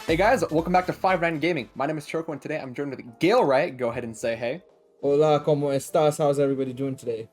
Hey guys, welcome back to 59 Gaming. My name is Trocho and today I'm joined with Galeriot. Go ahead and say hey. Hola, ¿cómo estás? How's everybody doing today?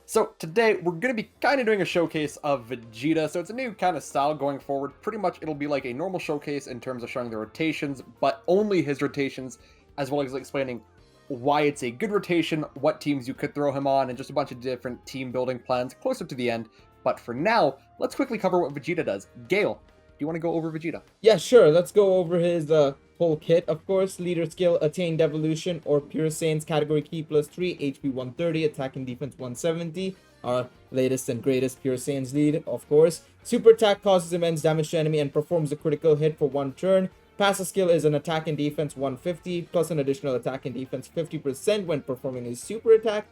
So today we're going to be kind of doing a showcase of Vegeta. So it's a new kind of style going forward. Pretty much it'll be like a normal showcase in terms of showing the rotations, but only his rotations, as well as explaining why it's a good rotation, what teams you could throw him on, and just a bunch of different team building plans closer to the end. But for now, let's quickly cover what Vegeta does. Gale, do you want to go over Vegeta? Yeah, sure. Let's go over his whole kit, of course. Leader skill, Attained Evolution, or Pure Saiyans, category key +3, HP 130, attack and defense 170. Our latest and greatest Pure Saiyans lead, of course. Super attack causes immense damage to enemy and performs a critical hit for 1 turn. Passive skill is an attack and defense 150, plus an additional attack and defense 50% when performing a super attack,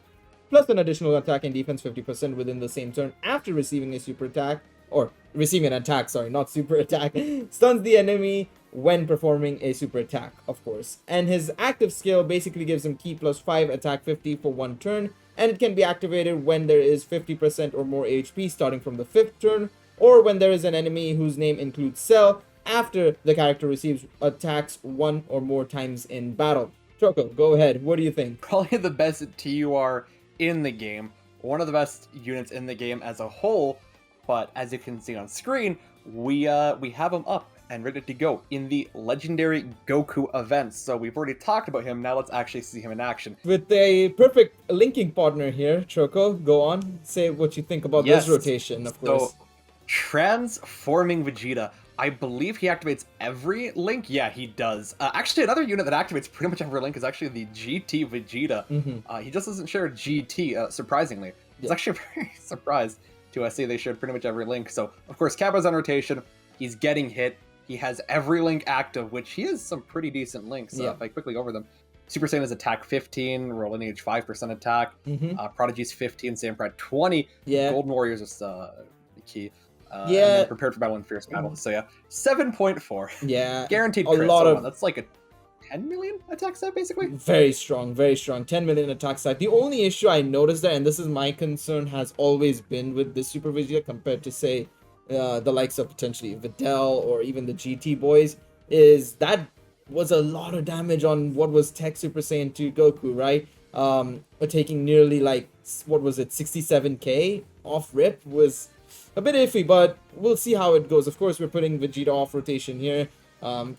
plus an additional attack and defense 50% within the same turn after receiving a super attack, or receiving an attack, sorry, not super attack. Stuns the enemy when performing a super attack, of course. And his active skill basically gives him key +5, attack 50 for 1 turn, and it can be activated when there is 50% or more HP starting from the 5th turn, or when there is an enemy whose name includes Cell after the character receives attacks 1 or more times in battle. Choco, go ahead. What do you think? Probably the best TUR in the game, one of the best units in the game as a whole, but as you can see on screen, we have him up and ready to go in the legendary Goku events. So we've already talked about him, now let's actually see him in action. With a perfect linking partner here, Choco, go on. Say what you think about this rotation, of course. So, transforming Vegeta. I believe he activates every link. Yeah, he does. Actually, another unit that activates pretty much every link is actually the GT Vegeta. He just doesn't share GT, surprisingly. I was actually very surprised to see they shared pretty much every link. So, of course, Kappa's on rotation. He's getting hit. He has every link active, which he has some pretty decent links. If I quickly go over them. Super Saiyan is attack 15, Roll Lineage 5% attack, Prodigy's 15, Saiyan 20. Golden Warriors is the key. And then Prepared for Battle and Fierce Battle. So yeah, 7.4. Yeah. Guaranteed a crit. lot So of that's like a 10 million attack set, basically. Very strong, very strong. 10 million attack side. The only issue I noticed there, and this is my concern, has always been with the Super Vegeta compared to, say, the likes of potentially Videl or even the GT boys, is that was a lot of damage on what was Tech Super Saiyan 2 Goku, right? Taking nearly like, what was it, 67k off rip was a bit iffy, but we'll see how it goes. Of course, we're putting Vegeta off rotation here,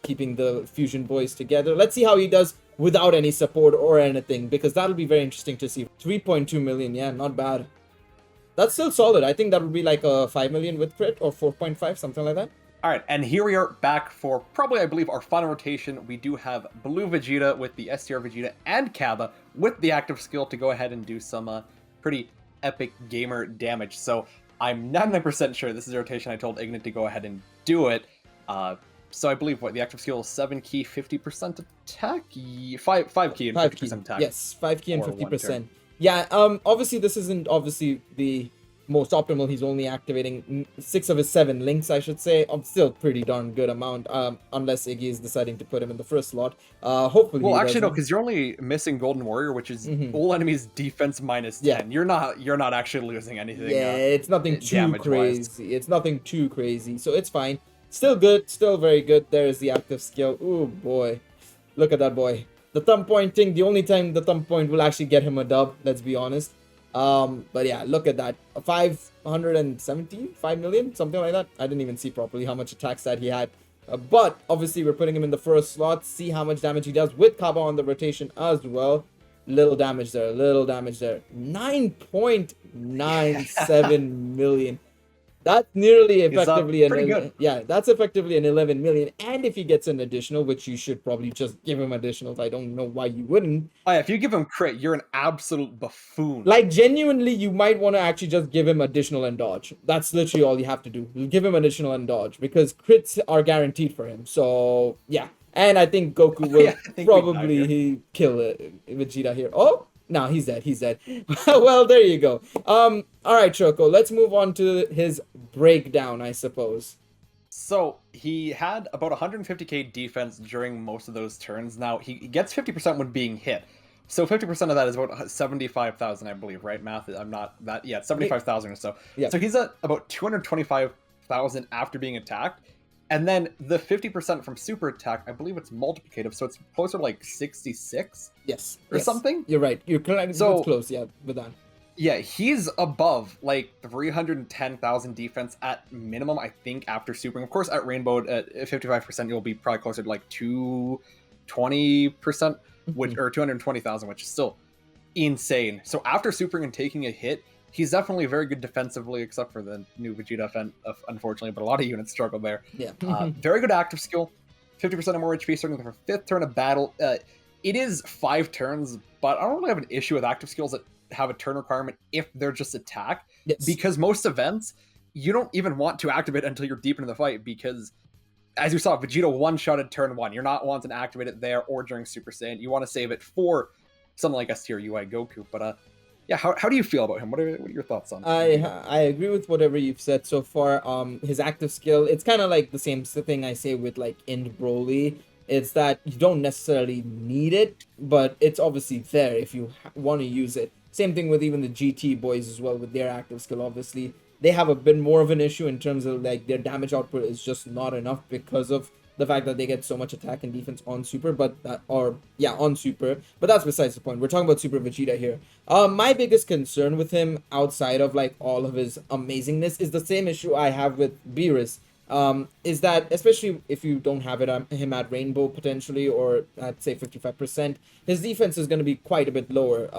keeping the Fusion boys together. Let's see how he does without any support or anything, because that'll be very interesting to see. 3.2 million, yeah, not bad. That's still solid. I think that would be like a 5 million with crit, or 4.5, something like that. All right, and here we are back for probably, I believe, our final rotation. We do have Blue Vegeta with the STR Vegeta and Kappa with the active skill to go ahead and do some pretty epic gamer damage. So I'm 99% sure this is a rotation I told Ignant to go ahead and do it. So I believe, what, the active skill is 7 key, 50% attack? 5 key and 50% attack. Yes, 5 key and 50%. Yeah, obviously this isn't obviously the most optimal. He's only activating 6 of his 7 links, I should say. Still pretty darn good amount, unless Iggy is deciding to put him in the first slot. Hopefully. Well, actually no, because you're only missing Golden Warrior, which is all enemies defense -10. You're not actually losing anything. Yeah, it's nothing too crazy. It's nothing too crazy, so it's fine. Still good, still very good. There's the active skill. Ooh boy, look at that boy. The thumb pointing, the only time the thumb point will actually get him a dub, let's be honest. But yeah, look at that. 5 million, something like that. I didn't even see properly how much attack stat he had. But obviously we're putting him in the first slot. See how much damage he does with Kappa on the rotation as well. Little damage there, 9.97 million. That's nearly effectively that's effectively an 11 million. And if he gets an additional, which you should probably just give him additionals, I don't know why you wouldn't. Oh yeah, if you give him crit, you're an absolute buffoon. Like, genuinely, you might want to actually just give him additional and dodge. That's literally all you have to do. Give him additional and dodge, because crits are guaranteed for him. So yeah, and I think Goku will probably kill Vegeta here. Oh, no, he's dead. He's dead. Well, there you go. All right, Choco. Let's move on to his breakdown, I suppose. So he had about 150k defense during most of those turns. Now he gets 50% when being hit. So 50% of that is about 75,000, I believe, right? Math, I'm not that yet. 75,000 or so. Yeah. So he's at about 225,000 after being attacked. And then the 50% from super attack, I believe it's multiplicative, so it's closer to like 66 Yes. or Yes. something. You're right. You're correct. So It's close. Yeah, with that. yeah, he's above like 310,000 defense at minimum, I think, after supering. Of course, at Rainbow, at 55%, you'll be probably closer to like 220%, which or 220,000, which is still insane. So after supering and taking a hit, he's definitely very good defensively, except for the new Vegeta event, unfortunately, but a lot of units struggle there. Yeah. Very good active skill, 50% or more HP starting from 5th turn of battle. It is 5 turns, but I don't really have an issue with active skills that have a turn requirement if they're just attack. Yes. Because most events, you don't even want to activate until you're deep into the fight, because as you saw, Vegeta one-shotted turn 1. You're not wanting to activate it there or during Super Saiyan. You want to save it for something like STR UI Goku. But yeah, how do you feel about him? What are your thoughts on him? I agree with whatever you've said so far. His active skill, it's kind of like the same thing I say with like Ind Broly. It's that you don't necessarily need it, but it's obviously there if you want to use it. Same thing with even the GT boys as well with their active skill. Obviously, they have a bit more of an issue in terms of like their damage output is just not enough because of the fact that they get so much attack and defense on super, on super. But that's besides the point. We're talking about Super Vegeta here. My biggest concern with him, outside of like all of his amazingness, is the same issue I have with Beerus. Is that especially if you don't have him at Rainbow potentially, or at say 55%, his defense is going to be quite a bit lower.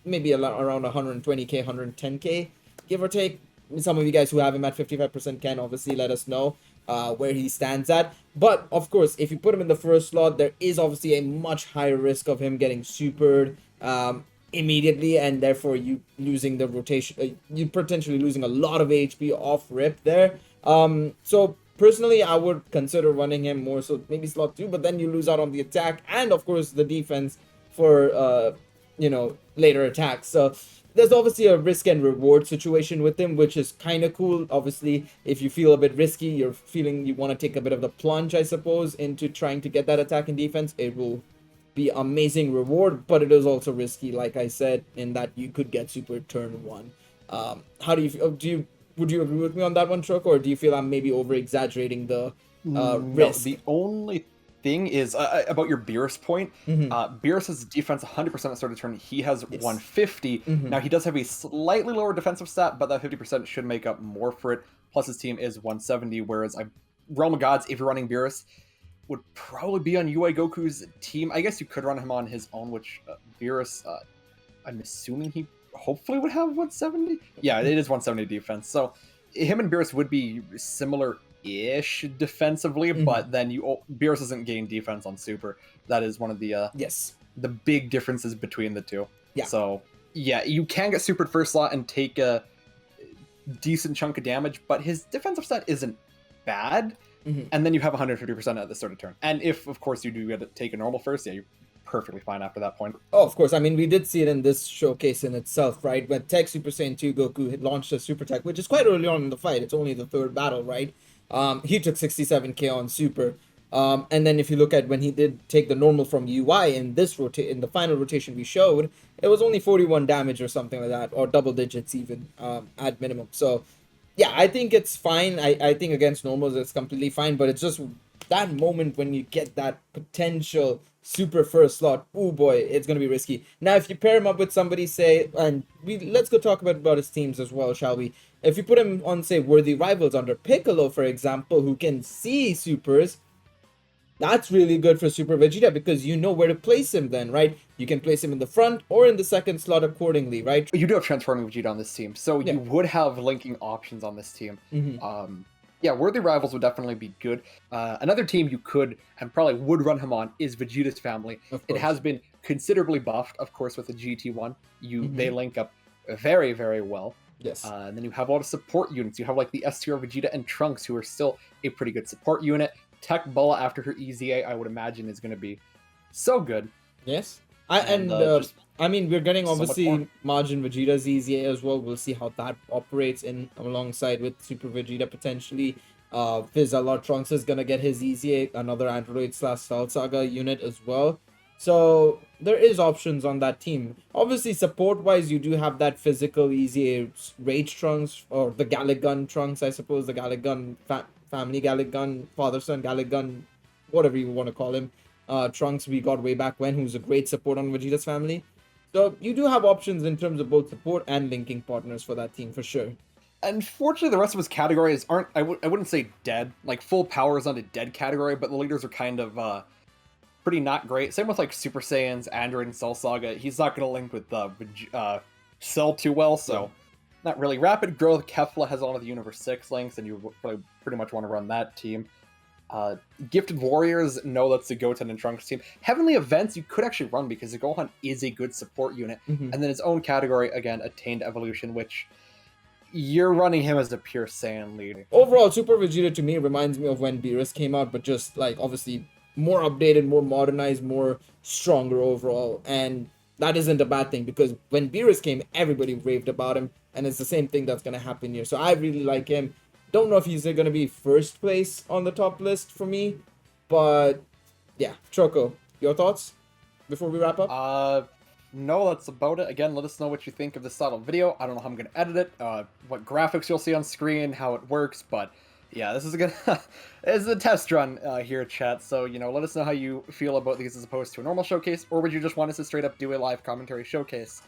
Maybe around 120k, 110k, give or take. Some of you guys who have him at 55% can obviously let us know where he stands at. But of course, if you put him in the first slot, there is obviously a much higher risk of him getting supered immediately, and therefore you losing the rotation. You potentially losing a lot of HP off rip there. So personally, I would consider running him more so maybe slot 2, but then you lose out on the attack and of course the defense for later attacks. So there's obviously a risk and reward situation with him, which is kind of cool. Obviously, if you feel a bit risky, you're feeling you want to take a bit of the plunge, I suppose, into trying to get that attack and defense, it will be amazing reward, but it is also risky, like I said, in that you could get super turn 1. How do you feel? Would you agree with me on that one, Trocho, or do you feel I'm maybe over exaggerating the risk? The only thing is about your Beerus point. Beerus's defense 100% at start of turn. He has 150. Now he does have a slightly lower defensive stat, but that 50% should make up more for it. Plus his team is 170, whereas Realm of Gods, if you're running Beerus, would probably be on UI Goku's team. I guess you could run him on his own, which Beerus, I'm assuming he hopefully would have 170. Yeah, it is 170 defense. So him and Beerus would be similar-ish defensively, but then Beerus doesn't gain defense on super. That is one of the the big differences between the two. Yeah. So yeah, you can get supered first slot and take a decent chunk of damage, but his defensive stat isn't bad. And then you have 150% at the start of turn. And if, of course, you do get to take a normal first, yeah, you're perfectly fine after that point. Oh, of course. I mean, we did see it in this showcase in itself, right? When Tech Super Saiyan 2 Goku had launched a Super Tech, which is quite early on in the fight. It's only the 3rd battle, right? He took 67k on Super. And then if you look at when he did take the normal from UI in this in the final rotation we showed, it was only 41 damage or something like that, or double digits even at minimum. So yeah, I think it's fine. I think against normals it's completely fine, but it's just that moment when you get that potential super first slot, oh boy, it's gonna be risky. Now, if you pair him up with somebody, say, and let's go talk about his teams as well, shall we? If you put him on, say, worthy rivals under Piccolo, for example, who can see supers, that's really good for Super Vegeta because you know where to place him then, right? You can place him in the front or in the second slot accordingly, right? You do have Transforming Vegeta on this team, so you would have linking options on this team. Yeah, Worthy Rivals would definitely be good. Another team you could and probably would run him on is Vegeta's family. It has been considerably buffed, of course, with the GT1. They link up very, very well. Yes. And then you have a lot of support units. You have like the STR Vegeta and Trunks, who are still a pretty good support unit. Tech Bulla after her EZA, I would imagine, is going to be so good. Yes. I mean, we're getting obviously Majin Vegeta's EZA as well. We'll see how that operates in alongside with Super Vegeta potentially. Vizala Trunks is gonna get his EZA, another Android / Cell Saga unit as well. So there is options on that team. Obviously, support-wise, you do have that physical EZA Rage Trunks, or the Gallic Gun Trunks, I suppose, the Gallic Gun family Gallic Gun, father-son Gallic Gun, whatever you want to call him. Trunks we got way back when, who's a great support on Vegeta's family. So you do have options in terms of both support and linking partners for that team for sure. Unfortunately, the rest of his categories aren't, I wouldn't say dead. Like, full power is not a dead category, but the leaders are kind of pretty not great. Same with, like, Super Saiyans, Android, and Cell Saga. He's not going to link with Cell too well, so not really. Rapid Growth, Kefla has all of the Universe 6 links, and you probably pretty much want to run that team. Gifted Warriors, no, that's the Goten and Trunks team. Heavenly Events, you could actually run because the Gohan is a good support unit. And then his own category, again, Attained Evolution, which you're running him as a pure Saiyan leader. Overall, Super Vegeta to me reminds me of when Beerus came out, but just like obviously more updated, more modernized, more stronger overall. And that isn't a bad thing because when Beerus came, everybody raved about him. And it's the same thing that's going to happen here. So I really like him. Don't know if he's going to be first place on the top list for me, but yeah. Trocho, your thoughts before we wrap up? No, that's about it. Again, let us know what you think of this style of video. I don't know how I'm going to edit it, what graphics you'll see on screen, how it works, but yeah, this is a test run here, chat. So, you know, let us know how you feel about these as opposed to a normal showcase, or would you just want us to straight up do a live commentary showcase?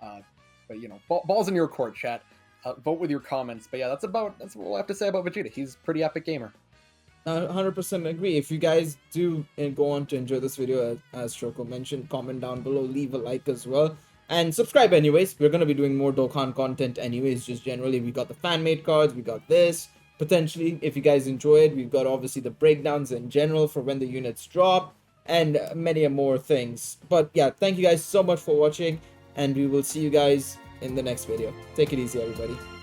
But, you know, balls in your court, chat. Vote with your comments. But yeah, that's what we'll have to say about Vegeta. He's a pretty epic gamer. 100% agree. If you guys do go on to enjoy this video, as Trocho mentioned, comment down below, leave a like as well, and subscribe anyways. We're going to be doing more Dokkan content anyways, just generally. We got the fan-made cards, we got this. Potentially, if you guys enjoyed, we've got obviously the breakdowns in general for when the units drop, and many more things. But yeah, thank you guys so much for watching, and we will see you guys in the next video. Take it easy, everybody.